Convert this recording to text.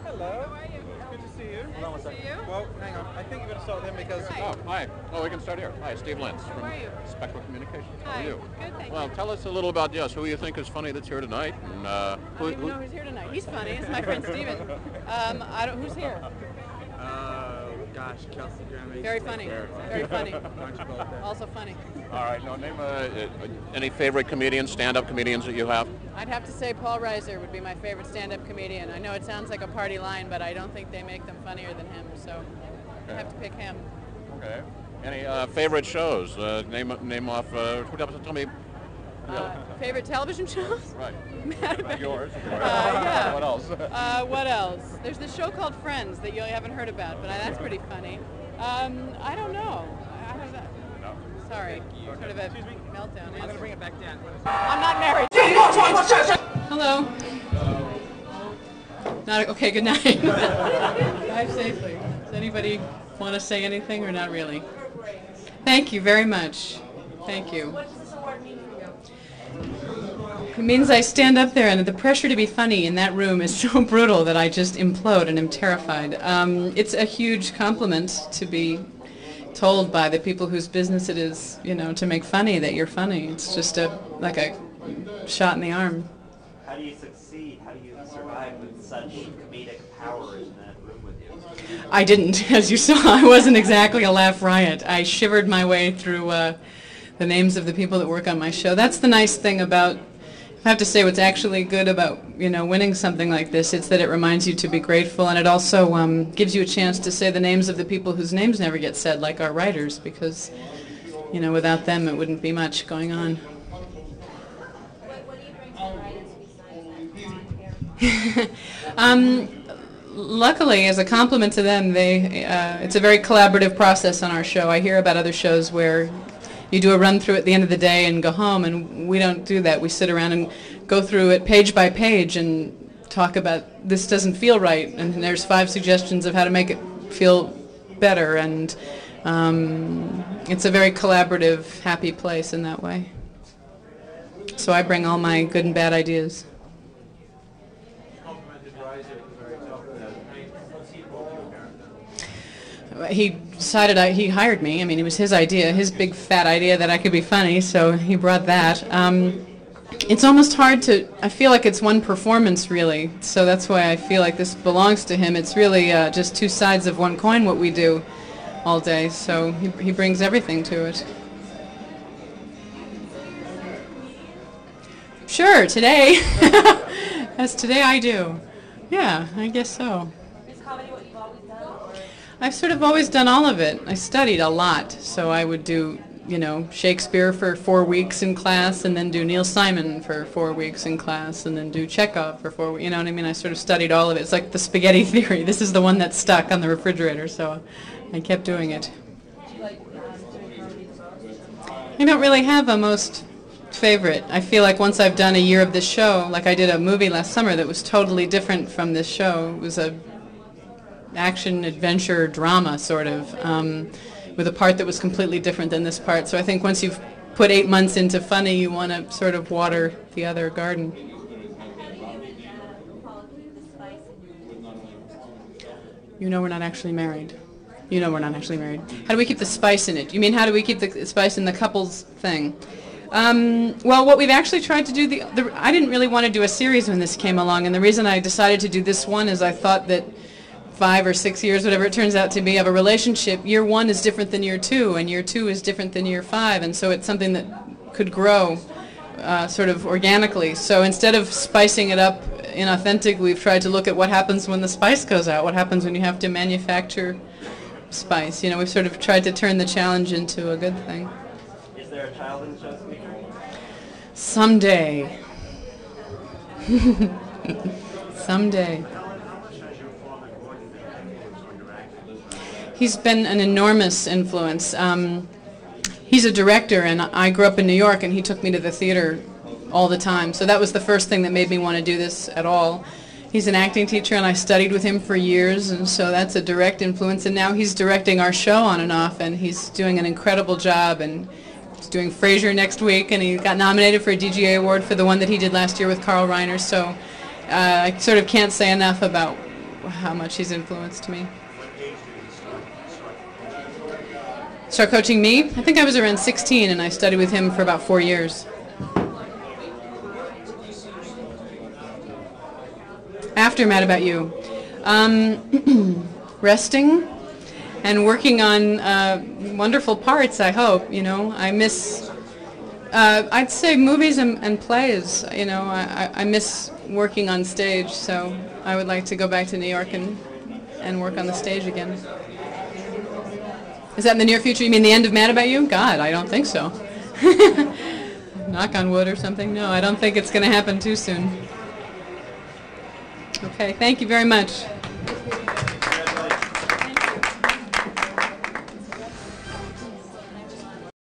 Hello. How are you? Good to see you. Nice to see you. Well, hang on. I think you're going to start with him because... Right. Oh, hi. Oh, we can start here. Hi, Steve Lentz How from are you? Spectral Communications. How Hi. are you? Good, thank Well, you. tell us a little about who you think is funny that's here tonight. And, I don't even know who's here tonight. He's funny. It's my friend Steven. Who's here? Gosh, Kelsey Grammy. Very funny. Very funny. Aren't you both there? Also funny. all right, now name any favorite comedians, stand-up comedians that you have? I'd have to say Paul Reiser would be my favorite stand-up comedian. I know it sounds like a party line, but I don't think they make them funnier than him, so I have to pick him. Okay. Any favorite shows? Name off. Tell me. Favorite television shows? Right. Mad about Yours. yeah. What else? What else? There's this show called Friends that you haven't heard about, but that's pretty funny. I don't know. I don't know. No. Sorry. Sort of a Excuse me? meltdown. I'm going to bring it back down. I'm not married. Hello. Not okay. Good night. Drive safely. Does anybody want to say anything or not really? Thank you very much. Thank you. What does this award mean for you? It means I stand up there, and the pressure to be funny in that room is so brutal that I just implode and am terrified. It's a huge compliment to be told by the people whose business it is, to make funny that you're funny. It's just like a shot in the arm. How do you succeed? How do you survive with such comedic power in that room with you? I didn't, as you saw. I wasn't exactly a laugh riot. I shivered my way through the names of the people that work on my show. That's the nice thing about, I have to say what's actually good about, winning something like this. It's that it reminds you to be grateful, and it also gives you a chance to say the names of the people whose names never get said, like our writers, because, without them it wouldn't be much going on. What do you bring to the writers besides Luckily, as a compliment to them, it's a very collaborative process on our show. I hear about other shows where you do a run-through at the end of the day and go home, and we don't do that. We sit around and go through it page by page and talk about, this doesn't feel right, and there's 5 suggestions of how to make it feel better, and it's a very collaborative, happy place in that way. So I bring all my good and bad ideas. He decided he hired me. I mean, it was his idea, his big fat idea that I could be funny, so he brought that. It's almost hard to, I feel like it's one performance, really, so that's why I feel like this belongs to him. It's really just 2 sides of one coin what we do all day, so he brings everything to it. Sure, today. As today I do. Yeah, I guess so. Is comedy what you've always done? I've sort of always done all of it. I studied a lot, so I would do, Shakespeare for 4 weeks in class, and then do Neil Simon for 4 weeks in class, and then do Chekhov for 4 weeks. You know what I mean? I sort of studied all of it. It's like the spaghetti theory. This is the one that's stuck on the refrigerator, so I kept doing it. Do you like doing comedy the most? I don't really have a most favorite. I feel like once I've done a year of this show, like I did a movie last summer that was totally different from this show. It was a action, adventure, drama, sort of, with a part that was completely different than this part. So I think once you've put 8 months into funny, you want to sort of water the other garden. You know we're not actually married. You know we're not actually married. How do we keep the spice in it? You mean how do we keep the spice in the couples thing? Well, what we've actually tried to do, I didn't really want to do a series when this came along, and the reason I decided to do this one is I thought that 5 or 6 years, whatever it turns out to be, of a relationship, year 1 is different than year 2, and year 2 is different than year 5, and so it's something that could grow sort of organically. So instead of spicing it up inauthentically, we've tried to look at what happens when the spice goes out, what happens when you have to manufacture spice. We've sort of tried to turn the challenge into a good thing. Is there a child in the show, speaker? Someday. Someday. He's been an enormous influence. He's a director, and I grew up in New York, and he took me to the theater all the time. So that was the first thing that made me want to do this at all. He's an acting teacher, and I studied with him for years, and so that's a direct influence. And now he's directing our show on and off, and he's doing an incredible job. And he's doing Frasier next week, and he got nominated for a DGA award for the one that he did last year with Carl Reiner. So I sort of can't say enough about how much he's influenced me. Start coaching me? I think I was around 16, and I studied with him for about 4 years. After Mad About You. Resting and working on wonderful parts, I hope. You know, I miss, I'd say movies and plays. You know, I miss working on stage, so I would like to go back to New York and work on the stage again. Is that in the near future? You mean the end of Mad About You? God, I don't think so. Knock on wood or something? No, I don't think it's going to happen too soon. Okay, thank you very much.